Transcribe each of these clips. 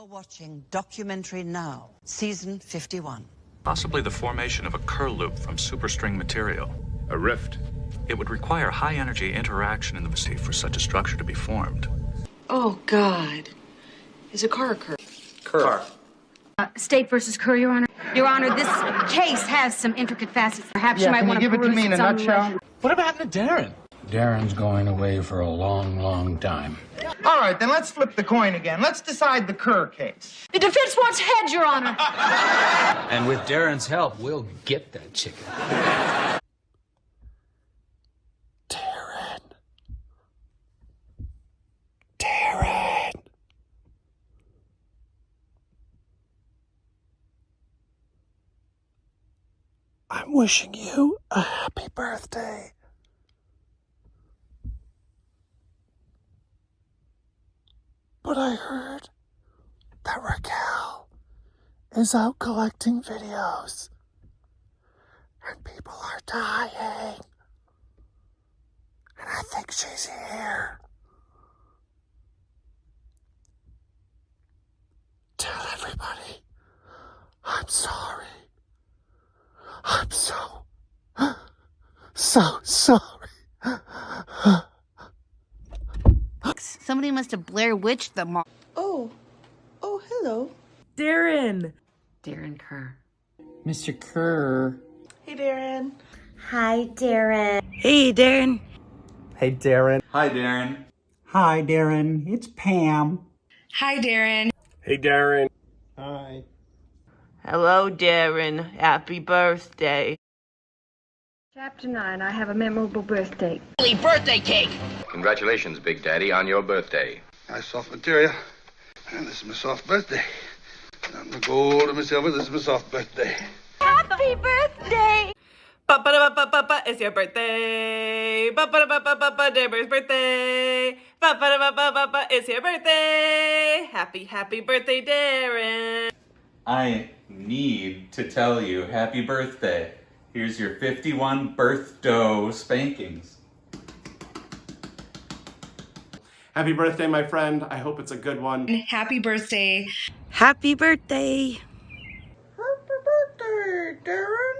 You're watching Documentary Now, Season 51. Possibly the formation of a Kerr loop from superstring material. A rift. It would require high-energy interaction in the vicinity for such a structure to be formed. Oh, God. Is it Kerr or Kerr? Kerr. State versus Kerr, Your Honor. Your Honor, this case has some intricate facets. Perhaps you might want to give it to me in a nutshell? Whatever happened to Darin? Darin's going away for a long, long time. All right, then let's flip the coin again. Let's decide the Kerr case. The defense wants heads, Your Honor. And with Darin's help, we'll get that chicken. Darin. I'm wishing you a happy birthday. But I heard that Raquel is out collecting videos and people are dying. And I think she's here. Tell everybody I'm sorry. I'm so sorry. Somebody must have Blair Witched them all. Oh, hello. Darin. Darin Kerr. Mr. Kerr. Hey, Darin. Hi, Darin. Hey, Darin. Hey, Darin. Hi, Darin. Hi, Darin. It's Pam. Hi, Darin. Hey, Darin. Hi. Hello, Darin. Happy birthday. Chapter 9, I have a memorable birthday. Birthday cake. Congratulations, Big Daddy, on your birthday. Nice soft material. And this is my soft birthday. I'm gonna go to myself, this is my soft birthday. Happy birthday! Ba-ba-da-ba-ba-ba, it's your birthday. Ba-ba-da-ba-ba-ba, Darin's birthday. Ba-ba-da-ba-ba-ba, it's your birthday. Happy birthday, Darin. I need to tell you happy birthday. Here's your 51 birthday spankings. Happy birthday, my friend. I hope it's a good one. Happy birthday. Happy birthday. Happy birthday, Darin.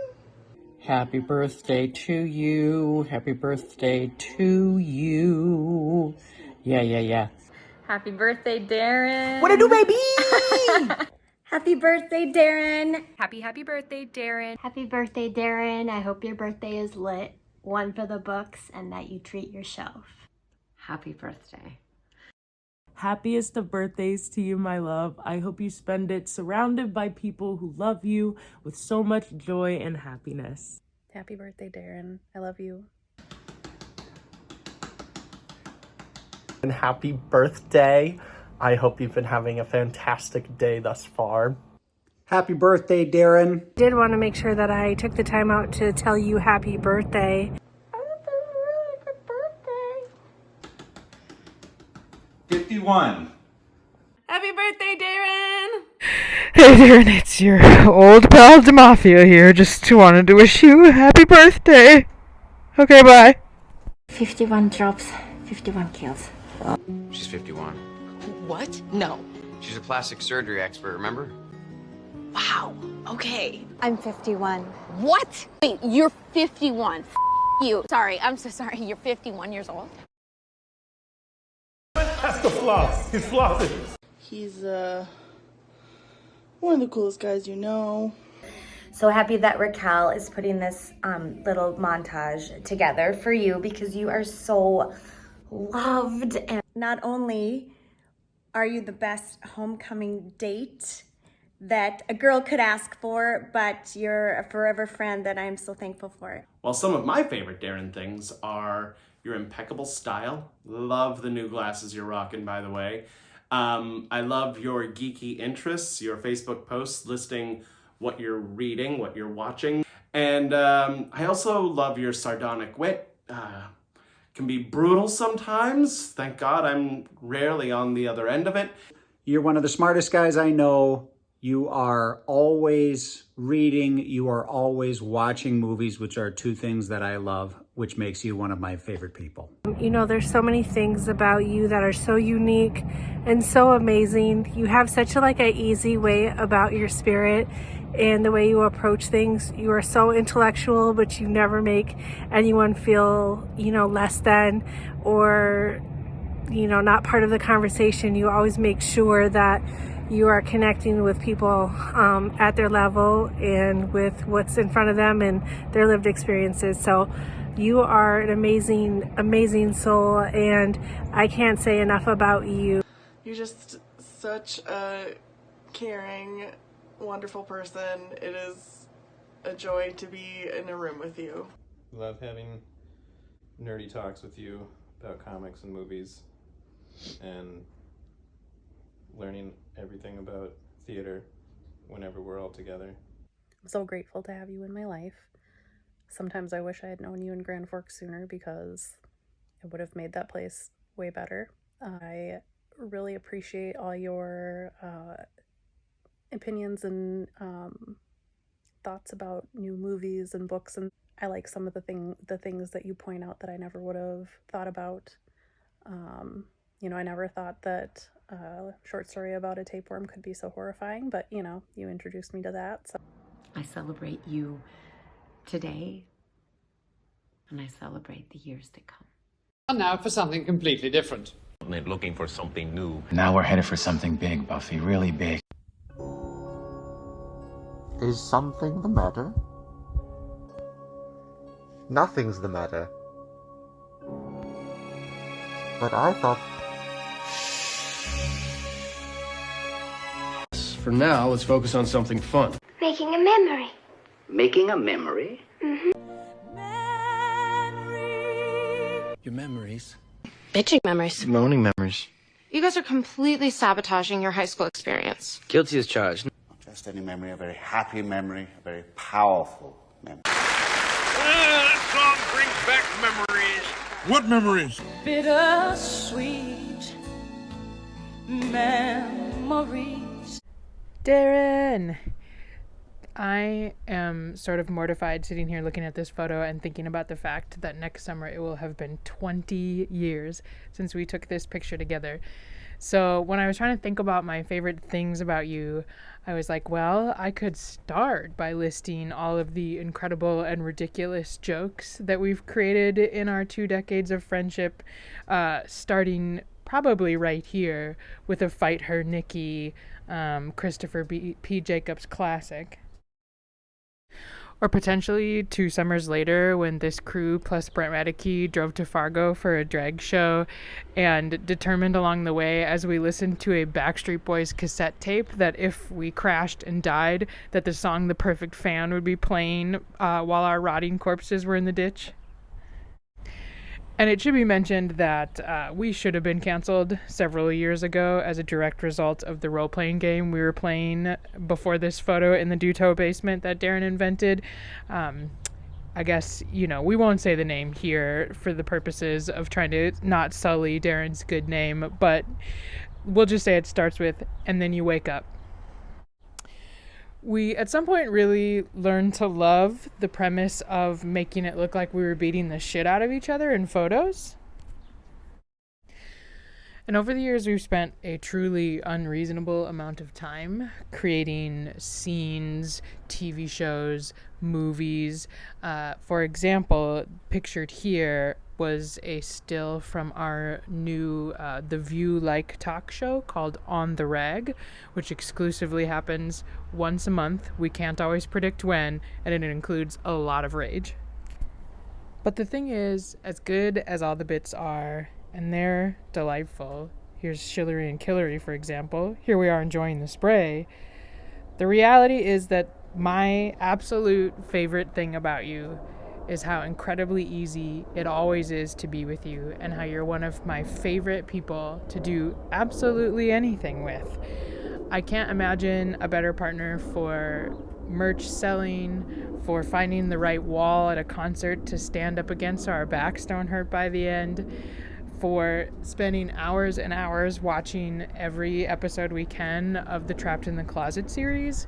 Happy birthday to you. Happy birthday to you. Yeah. Happy birthday, Darin. What I do, baby? Happy birthday, Darin. Happy birthday, Darin. Happy birthday, Darin. I hope your birthday is lit, one for the books, and that you treat yourself. Happy birthday. Happiest of birthdays to you, my love. I hope you spend it surrounded by people who love you with so much joy and happiness. Happy birthday, Darin. I love you. And happy birthday. I hope you've been having a fantastic day thus far. Happy birthday, Darin. Did want to make sure that I took the time out to tell you happy birthday. I hope you have a really good birthday. 51. Happy birthday, Darin! Hey Darin, it's your old pal DeMafia here. Just wanted to wish you a happy birthday. Okay, bye. 51 drops, 51 kills. She's 51. What? No. She's a plastic surgery expert, remember? Wow. Okay. I'm 51. What? Wait, you're 51. You. Sorry, I'm so sorry. You're 51 years old. That's the floss. He's flossing. He's, one of the coolest guys you know. So happy that Raquel is putting this little montage together for you because you are so loved. And not only are you the best homecoming date that a girl could ask for, but you're a forever friend that I'm so thankful for. Well, some of my favorite Darin things are your impeccable style. Love the new glasses you're rocking, by the way. I love your geeky interests, your Facebook posts listing what you're reading, what you're watching. And I also love your sardonic wit. Can be brutal sometimes. Thank God I'm rarely on the other end of it. You're one of the smartest guys I know. You are always reading, you are always watching movies, which are two things that I love, which makes you one of my favorite people. You know, there's so many things about you that are so unique and so amazing. You have such a easy way about your spirit and the way you approach things. You are so intellectual, but you never make anyone feel, less than or, not part of the conversation. You always make sure that you are connecting with people at their level and with what's in front of them and their lived experiences. So you are an amazing, amazing soul, and I can't say enough about you. You're just such a caring, wonderful person. It is a joy to be in a room with you. Love having nerdy talks with you about comics and movies and learning everything about theater whenever we're all together. I'm so grateful to have you in my life. Sometimes I wish I had known you in Grand Forks sooner because it would have made that place way better. I really appreciate all your opinions and thoughts about new movies and books, and I like some of the things that you point out that I never would have thought about. I never thought that a short story about a tapeworm could be so horrifying, but you introduced me to that. So I celebrate you today, and I celebrate the years to come. And now for something completely different. Looking for something new. Now we're headed for something big, Buffy, really big. Is something the matter? Nothing's the matter. But I thought... For now, let's focus on something fun. Making a memory. Making a memory? Mm-hmm. Your memories. Bitching memories. Moaning memories. You guys are completely sabotaging your high school experience. Guilty as charged. Just any memory, a very happy memory, a very powerful memory. That song brings back memories. What memories? Bittersweet memories. Darin! I am sort of mortified sitting here looking at this photo and thinking about the fact that next summer it will have been 20 years since we took this picture together. So when I was trying to think about my favorite things about you, I was like, well, I could start by listing all of the incredible and ridiculous jokes that we've created in our 2 decades of friendship, starting probably right here with a Fight Her Nikki, Christopher P. Jacobs classic. Or potentially 2 summers later when this crew plus Brent Radicke drove to Fargo for a drag show and determined along the way as we listened to a Backstreet Boys cassette tape that if we crashed and died, that the song The Perfect Fan would be playing while our rotting corpses were in the ditch. And it should be mentioned that we should have been canceled several years ago as a direct result of the role-playing game we were playing before this photo in the Duto basement that Darin invented. I guess, we won't say the name here for the purposes of trying to not sully Darin's good name, but we'll just say it starts with, and then you wake up. We, at some point, really learned to love the premise of making it look like we were beating the shit out of each other in photos. And over the years, we've spent a truly unreasonable amount of time creating scenes, TV shows, movies. For example, pictured here was a still from our new The View-like talk show called On the Rag, which exclusively happens once a month. We can't always predict when, and it includes a lot of rage. But the thing is, as good as all the bits are, and they're delightful, here's Shillery and Killery, for example, here we are enjoying the spray, the reality is that my absolute favorite thing about you is how incredibly easy it always is to be with you, and how you're one of my favorite people to do absolutely anything with. I can't imagine a better partner for merch selling, for finding the right wall at a concert to stand up against so our backs don't hurt by the end, for spending hours and hours watching every episode we can of the Trapped in the Closet series,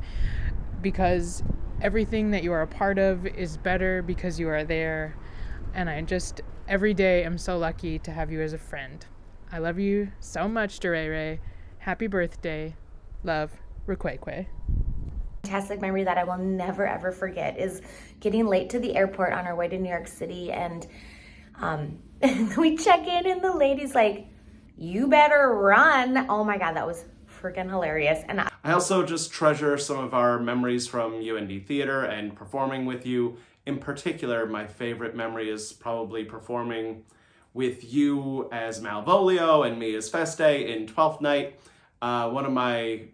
because everything that you are a part of is better because you are there. And I just, every day, am so lucky to have you as a friend. I love you so much, Darin. Happy birthday. Love, Requeque. Fantastic memory that I will never ever forget is getting late to the airport on our way to New York City, and we check in and the lady's like, "You better run." Oh my God, that was freaking hilarious. And I also just treasure some of our memories from UND Theater and performing with you. In particular, my favorite memory is probably performing with you as Malvolio and me as Feste in 12th Night. One of my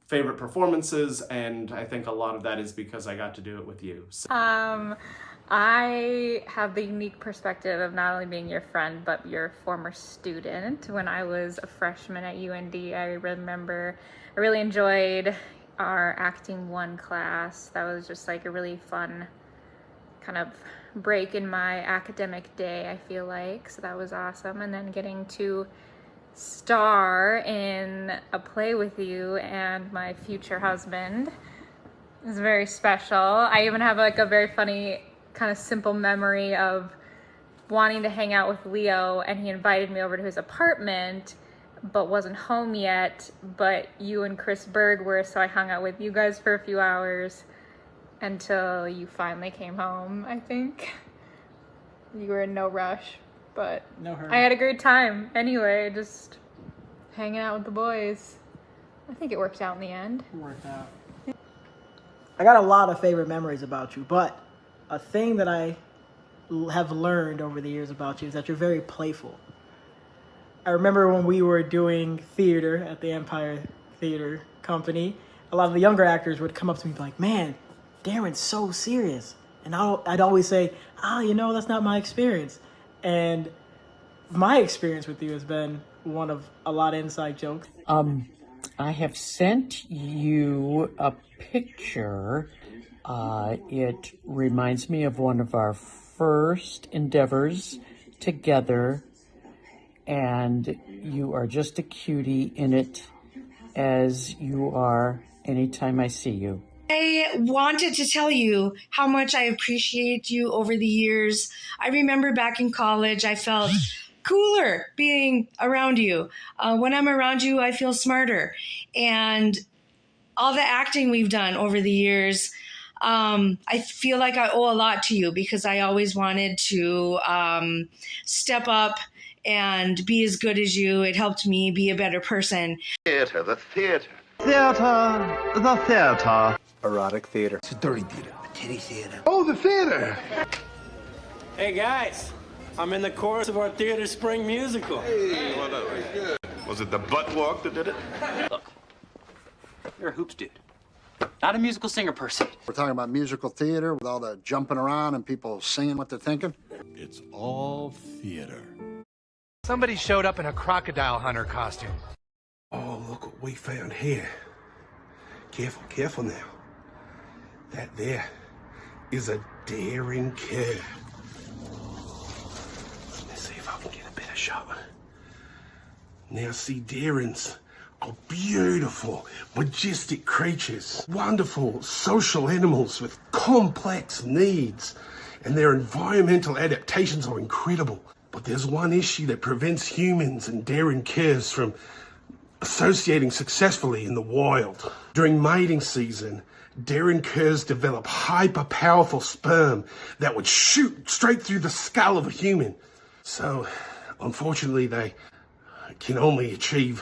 favorite performances, and I think a lot of that is because I got to do it with you. So. I have the unique perspective of not only being your friend, but your former student. When I was a freshman at UND, I remember I really enjoyed our Acting 1 class. That was just like a really fun kind of break in my academic day, I feel like. So that was awesome. And then getting to star in a play with you and my future husband is very special. I even have like a very funny kind of simple memory of wanting to hang out with Leo, and he invited me over to his apartment but wasn't home yet, but you and Chris Berg were, so I hung out with you guys for a few hours until you finally came home. I think you were in no rush, but no hurry. I had a great time anyway, just hanging out with the boys. I think it worked out in the end. It worked out. I got a lot of favorite memories about you, but a thing that I have learned over the years about you is that you're very playful. I remember when we were doing theater at the Empire Theater Company, a lot of the younger actors would come up to me and be like, "Man, Darin's so serious." And I'd always say, that's not my experience. And my experience with you has been one of a lot of inside jokes. I have sent you a picture. It reminds me of one of our first endeavors together, and you are just a cutie in it, as you are anytime I see you. I wanted to tell you how much I appreciate you over the years. I remember back in college, I felt cooler being around you. When I'm around you, I feel smarter. And all the acting we've done over the years, I feel like I owe a lot to you because I always wanted to step up and be as good as you. It helped me be a better person. Theater, the theater. Theater, the theater. Erotic theater. It's a dirty theater. A titty theater. Oh, the theater. Hey guys, I'm in the chorus of our theater spring musical. Hey, well, that was good. Was it the butt walk that did it? Look, you're a hoops dude, not a musical singer person. We're talking about musical theater with all the jumping around and people singing what they're thinking. It's all theater. Somebody showed up in a crocodile hunter costume. Oh, look what we found here. Careful, careful now. That there is a Darin curve. Let's see if I can get a better shot. Now see, Darins are beautiful, majestic creatures, wonderful social animals with complex needs, and their environmental adaptations are incredible. But there's one issue that prevents humans and Darin curves from associating successfully in the wild. During mating season, Darin curs develop hyper-powerful sperm that would shoot straight through the skull of a human. So, unfortunately, they can only achieve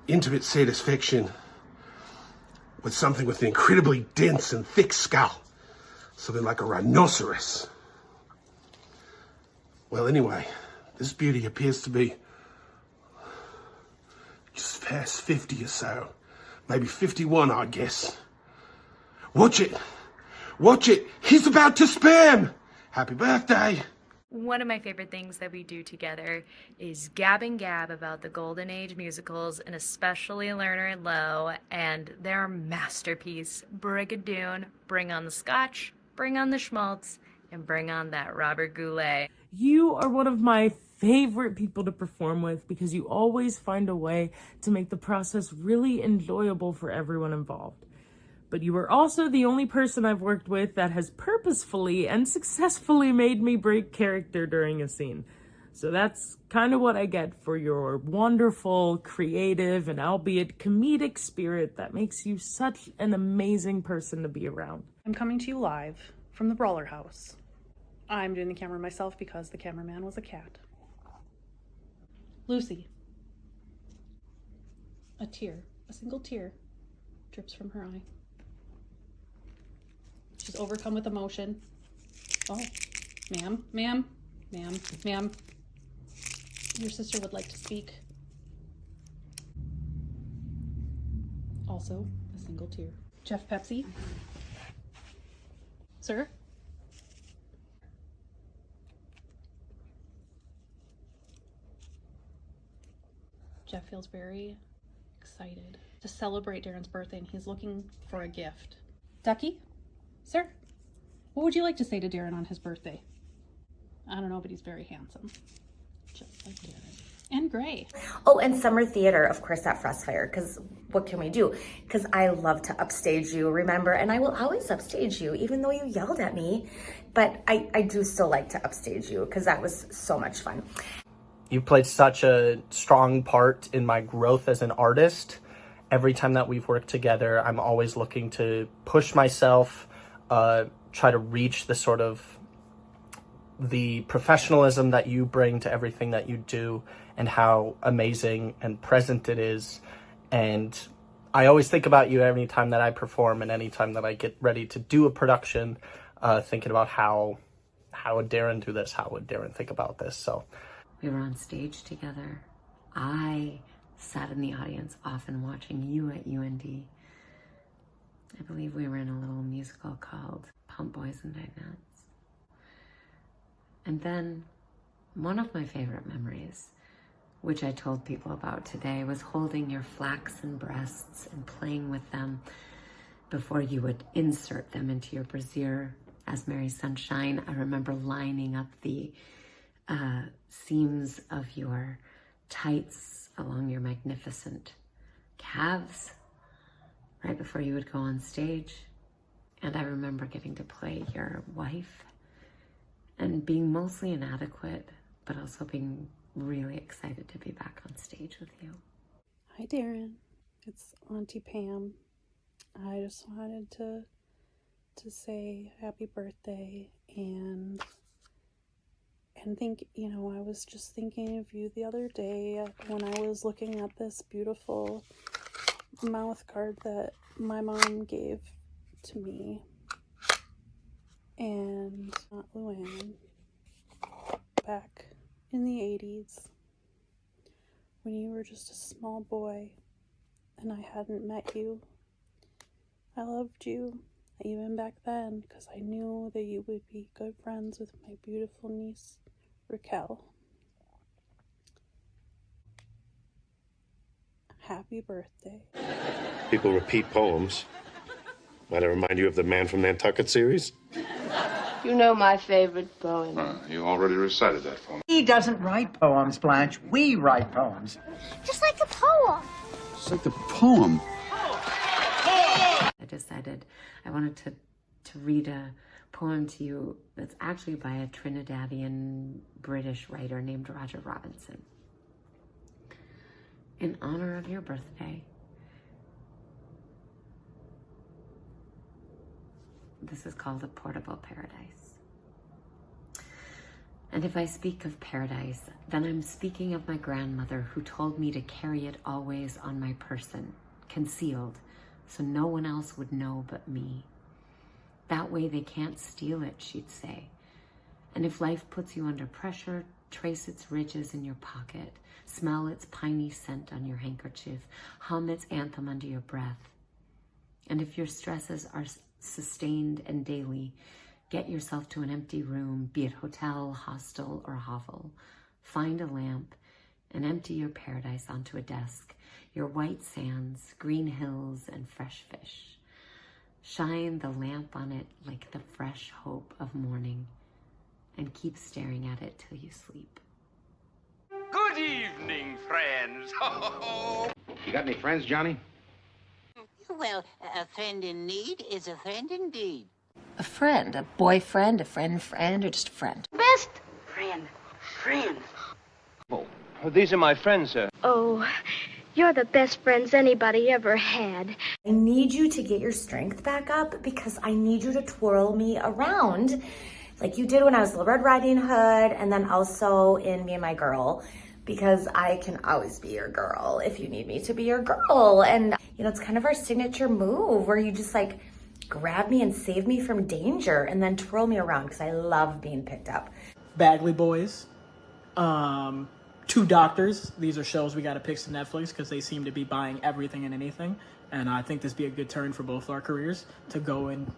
intimate satisfaction with something with an incredibly dense and thick skull. Something like a rhinoceros. Well, anyway, this beauty appears to be just past 50 or so. Maybe 51, I guess. Watch it. Watch it. He's about to spam. Happy birthday. One of my favorite things that we do together is gab and gab about the Golden Age musicals, and especially Lerner and Loewe and their masterpiece, Brigadoon. Bring on the scotch, bring on the schmaltz, and bring on that Robert Goulet. You are one of my favorite people to perform with because you always find a way to make the process really enjoyable for everyone involved. But you are also the only person I've worked with that has purposefully and successfully made me break character during a scene. So that's kind of what I get for your wonderful, creative, and albeit comedic spirit that makes you such an amazing person to be around. I'm coming to you live from the Brawler House. I'm doing the camera myself because the cameraman was a cat. Lucy. A tear, a single tear, drips from her eye. She's overcome with emotion. Oh, ma'am, ma'am, ma'am, ma'am. Your sister would like to speak. Also, a single tear. Jeff Pepsi. Sir? Jeff feels very excited to celebrate Darin's birthday, and he's looking for a gift. Ducky? Sir? What would you like to say to Darin on his birthday? I don't know, but he's very handsome. Just like Darin. And gray. Oh, and summer theater, of course, at Frostfire, because what can we do? Because I love to upstage you, remember? And I will always upstage you, even though you yelled at me. But I do still like to upstage you, because that was so much fun. You've played such a strong part in my growth as an artist. Every time that we've worked together, I'm always looking to push myself, try to reach the sort of the professionalism that you bring to everything that you do and how amazing and present it is. And I always think about you every time that I perform and any time that I get ready to do a production, thinking about how would Darin do this? How would Darin think about this? So we were on stage together. I sat in the audience often watching you at UND. I believe we were in a little musical called Pump Boys and Dinettes. And then one of my favorite memories, which I told people about today, was holding your flaxen breasts and playing with them before you would insert them into your brassiere as Mary Sunshine. I remember lining up the seams of your tights along your magnificent calves right before you would go on stage. And I remember getting to play your wife and being mostly inadequate, but also being really excited to be back on stage with you. Hi, Darin. It's Auntie Pam. I just wanted to say happy birthday and think, you know, I was just thinking of you the other day when I was looking at this beautiful mouth guard that my mom gave to me. And Luann, back in the 80s, when you were just a small boy and I hadn't met you, I loved you even back then because I knew that you would be good friends with my beautiful niece, Raquel. Happy birthday. People repeat poems. Might I remind you of the Man from Nantucket series? You know my favorite poem. You already recited that for me. He doesn't write poems, Blanche. We write poems. Just like the poem. It's like the poem. I decided I wanted to read a poem to you that's actually by a Trinidadian British writer named Roger Robinson. In honor of your birthday, this is called A Portable Paradise. And if I speak of paradise, then I'm speaking of my grandmother who told me to carry it always on my person, concealed, so no one else would know but me. That way they can't steal it, she'd say. And if life puts you under pressure, trace its ridges in your pocket, smell its piney scent on your handkerchief, hum its anthem under your breath. And if your stresses are sustained and daily, get yourself to an empty room, be it hotel, hostel, or hovel. Find a lamp and empty your paradise onto a desk, your white sands, green hills, and fresh fish. Shine the lamp on it like the fresh hope of morning. and keep staring at it till you sleep. Good evening, friends. You got any friends, Johnny? Well, a friend in need is a friend indeed. A friend, a boyfriend, a friend, or just a friend? Best friend. Oh, these are my friends, sir. Oh, you're the best friends anybody ever had. I need you to get your strength back up because I need you to twirl me around like you did when I was Little Red Riding Hood and then also in Me and My Girl, because I can always be your girl if you need me to be your girl. And, you know, it's kind of our signature move where you just like grab me and save me from danger and then twirl me around because I love being picked up. Bagley Boys, Two Doctors. These are shows we got to pitch to Netflix because they seem to be buying everything and anything. And I think this be a good turn for both our careers to go and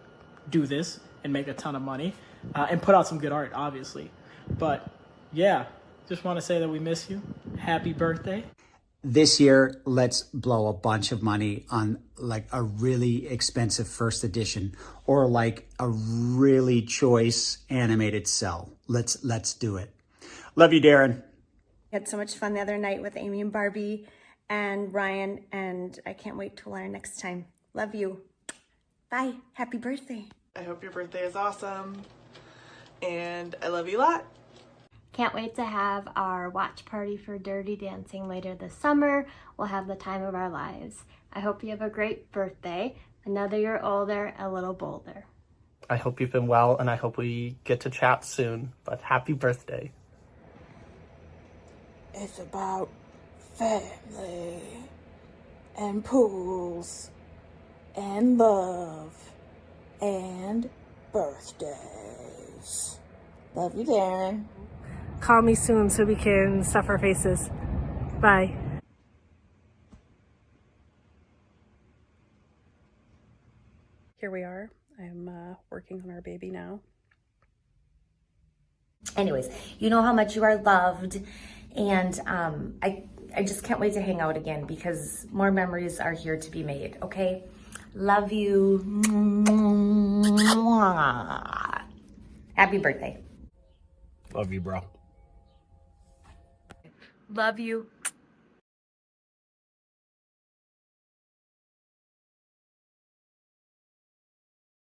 do this and make a ton of money and put out some good art, obviously. But yeah, just want to say that we miss you. Happy birthday. This year, let's blow a bunch of money on like a really expensive first edition or like a really choice animated cell. Let's do it. Love you, Darin. We had so much fun the other night with Amy and Barbie and Ryan, and I can't wait till our next time. Love you. Bye. Happy birthday. I hope your birthday is awesome, and I love you a lot. Can't wait to have our watch party for Dirty Dancing later this summer. We'll have the time of our lives. I hope you have a great birthday. Another year older, a little bolder. I hope you've been well, and I hope we get to chat soon. But happy birthday. It's about family and pools and love and birthdays. Love you, Darin. Call me soon so we can stuff our faces. Bye. Here we are. I'm working on our baby now. Anyways, you know how much you are loved, and I just can't wait to hang out again because more memories are here to be made, okay? Love you. Happy birthday. Love you, bro. Love you.